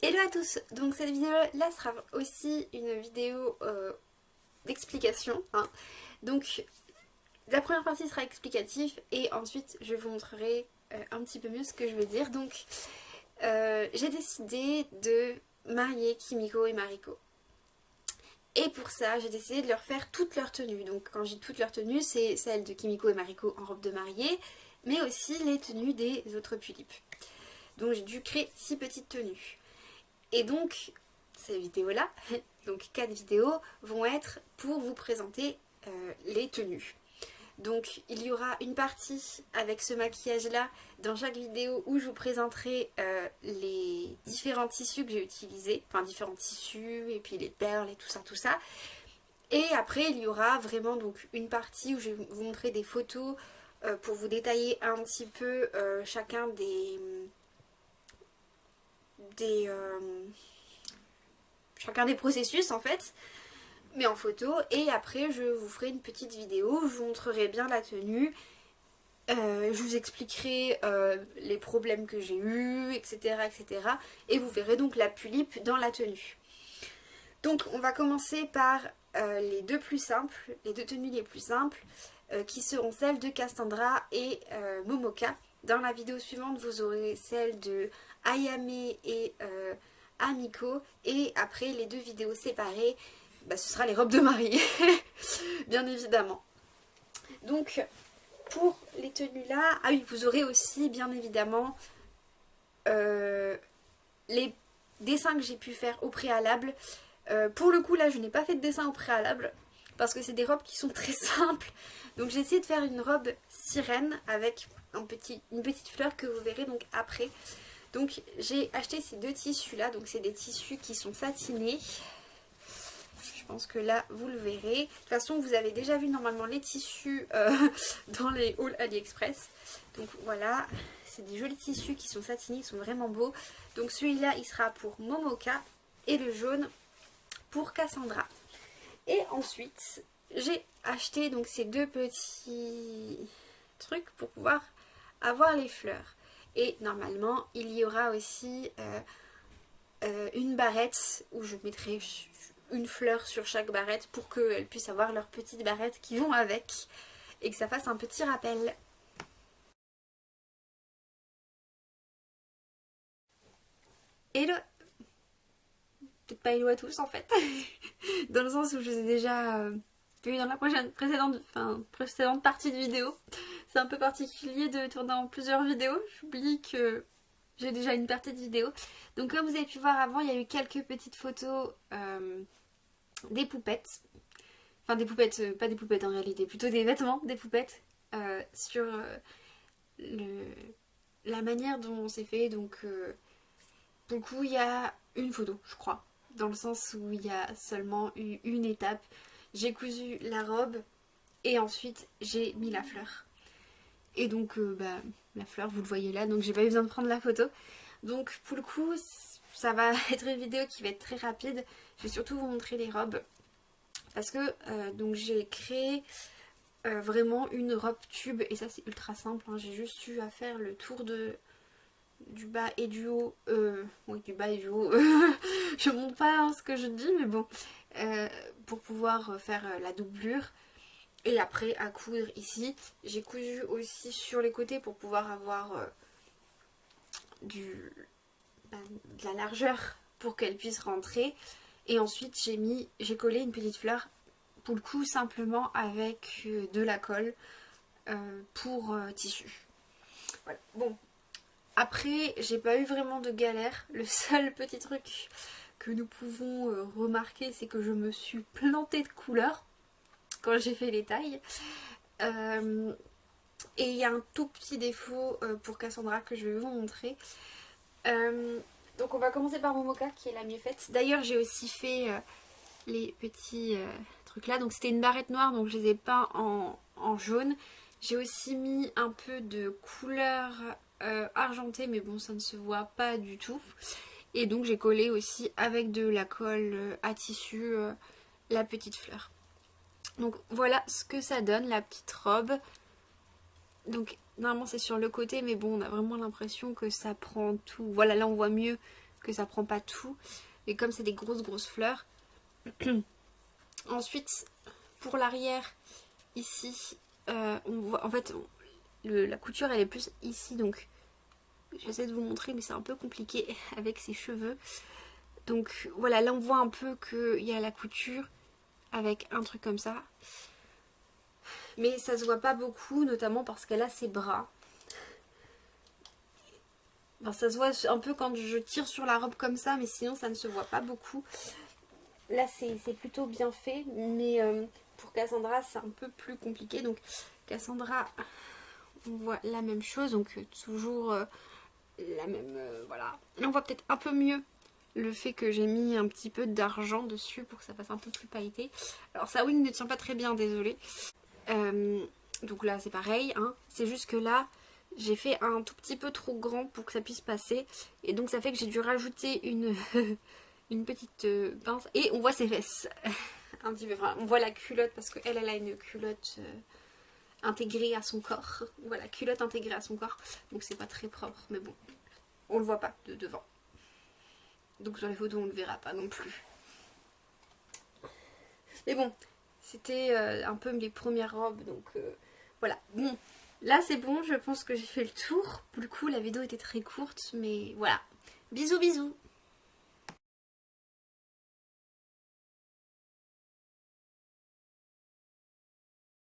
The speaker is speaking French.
Hello à tous, donc cette vidéo là sera aussi une vidéo d'explication, hein. Donc la première partie sera explicative et ensuite je vous montrerai un petit peu mieux ce que je veux dire. Donc j'ai décidé de marier Kimiko et Mariko. Et pour ça, j'ai décidé de leur faire toutes leurs tenues. Donc quand je dis toutes leurs tenues, c'est celles de Kimiko et Mariko en robe de mariée, mais aussi les tenues des autres tulipes. Donc j'ai dû créer 6 petites tenues. Et donc, ces vidéos-là, donc 4 vidéos, vont être pour vous présenter les tenues. Donc il y aura une partie avec ce maquillage-là dans chaque vidéo où je vous présenterai les différents tissus que j'ai utilisés, enfin différents tissus et puis les perles et tout ça, tout ça. Et après il y aura vraiment donc une partie où je vais vous montrer des photos pour vous détailler un petit peu chacun chacun des processus en fait, mais en photo. Et après je vous ferai une petite vidéo où je vous montrerai bien la tenue, je vous expliquerai les problèmes que j'ai eus, etc., etc. Et vous verrez donc la tulipe dans la tenue. Donc on va commencer par les deux plus simples, les deux tenues les plus simples, qui seront celles de Cassandra et Momoka. Dans la vidéo suivante, vous aurez celle de Ayame et Amiko. Et après, les deux vidéos séparées, bah, ce sera les robes de mariée, bien évidemment. Donc, pour les tenues là, ah oui, vous aurez aussi, bien évidemment, les dessins que j'ai pu faire au préalable. Pour le coup, là, je n'ai pas fait de dessin au préalable, parce que c'est des robes qui sont très simples. Donc j'ai essayé de faire une robe sirène avec une petite fleur que vous verrez donc après. Donc j'ai acheté ces deux tissus là, donc c'est des tissus qui sont satinés. Je pense que là vous le verrez. De toute façon vous avez déjà vu normalement les tissus dans les hauls AliExpress. Donc voilà, c'est des jolis tissus qui sont satinés, qui sont vraiment beaux. Donc celui-là il sera pour Momoka et le jaune pour Cassandra. Et ensuite j'ai acheté donc ces deux petits trucs pour pouvoir avoir les fleurs. Et normalement il y aura aussi une barrette où je mettrai une fleur sur chaque barrette pour qu'elles puissent avoir leurs petites barrettes qui vont avec et que ça fasse un petit rappel. Hello, peut-être pas hello à tous en fait, dans le sens où je vous ai déjà vu dans la précédente partie de vidéo. C'est un peu particulier de tourner en plusieurs vidéos, j'oublie que j'ai déjà une partie de vidéo. Donc comme vous avez pu voir avant, il y a eu quelques petites photos des poupettes. Enfin des poupettes, pas des poupettes en réalité, plutôt des vêtements des poupettes sur la manière dont c'est fait. Donc pour le coup il y a une photo je crois, dans le sens où il y a seulement eu une étape. J'ai cousu la robe et ensuite j'ai mis la fleur. Et donc la fleur vous le voyez là, donc j'ai pas eu besoin de prendre la photo. Donc pour le coup ça va être une vidéo qui va être très rapide. Je vais surtout vous montrer les robes. Parce que donc j'ai créé vraiment une robe tube. Et ça c'est ultra simple, hein. J'ai juste eu à faire le tour du bas et du haut. Oui, du bas et du haut. Je montre pas ce que je dis, mais bon. Pour pouvoir faire la doublure. Et après à coudre ici. J'ai cousu aussi sur les côtés pour pouvoir avoir de la largeur pour qu'elle puisse rentrer. Et ensuite j'ai collé une petite fleur, pour le coup simplement avec de la colle pour tissu. Voilà. Bon, après j'ai pas eu vraiment de galère. Le seul petit truc que nous pouvons remarquer, c'est que je me suis plantée de couleurs quand j'ai fait les tailles. Et il y a un tout petit défaut pour Cassandra que je vais vous montrer. Donc on va commencer par Momoka qui est la mieux faite. D'ailleurs j'ai aussi fait les petits trucs là. Donc c'était une barrette noire, donc je les ai peints en jaune. J'ai aussi mis un peu de couleur argentée, mais bon ça ne se voit pas du tout. Et donc j'ai collé aussi avec de la colle à tissu la petite fleur. Donc voilà ce que ça donne, la petite robe. Donc normalement c'est sur le côté, mais bon on a vraiment l'impression que ça prend tout. Voilà, là on voit mieux que ça prend pas tout. Et comme c'est des grosses fleurs. Ensuite, pour l'arrière, ici, on voit, en fait, la couture elle est plus ici, donc j'essaie de vous montrer, mais c'est un peu compliqué avec ses cheveux. Donc voilà, là on voit un peu qu'il y a la couture avec un truc comme ça. Mais ça se voit pas beaucoup, notamment parce qu'elle a ses bras. Enfin, ça se voit un peu quand je tire sur la robe comme ça, mais sinon ça ne se voit pas beaucoup. Là c'est plutôt bien fait, mais pour Cassandra c'est un peu plus compliqué. Donc Cassandra, on voit la même chose, donc toujours la même... voilà. Là on voit peut-être un peu mieux le fait que j'ai mis un petit peu d'argent dessus pour que ça fasse un peu plus pailleté. Alors sa wing ne tient pas très bien, désolée. Donc là c'est pareil, hein. C'est juste que là j'ai fait un tout petit peu trop grand pour que ça puisse passer. Et donc ça fait que j'ai dû rajouter une, une petite pince. Et on voit ses fesses. Un petit peu, enfin, on voit la culotte parce qu'elle a une culotte intégrée à son corps. Voilà, culotte intégrée à son corps. Donc c'est pas très propre, mais bon, on le voit pas de devant. Donc sur les photos on le verra pas non plus. Mais bon, c'était un peu les premières robes, donc voilà. Bon, là c'est bon, je pense que j'ai fait le tour. Pour le coup la vidéo était très courte, mais voilà. Bisous bisous.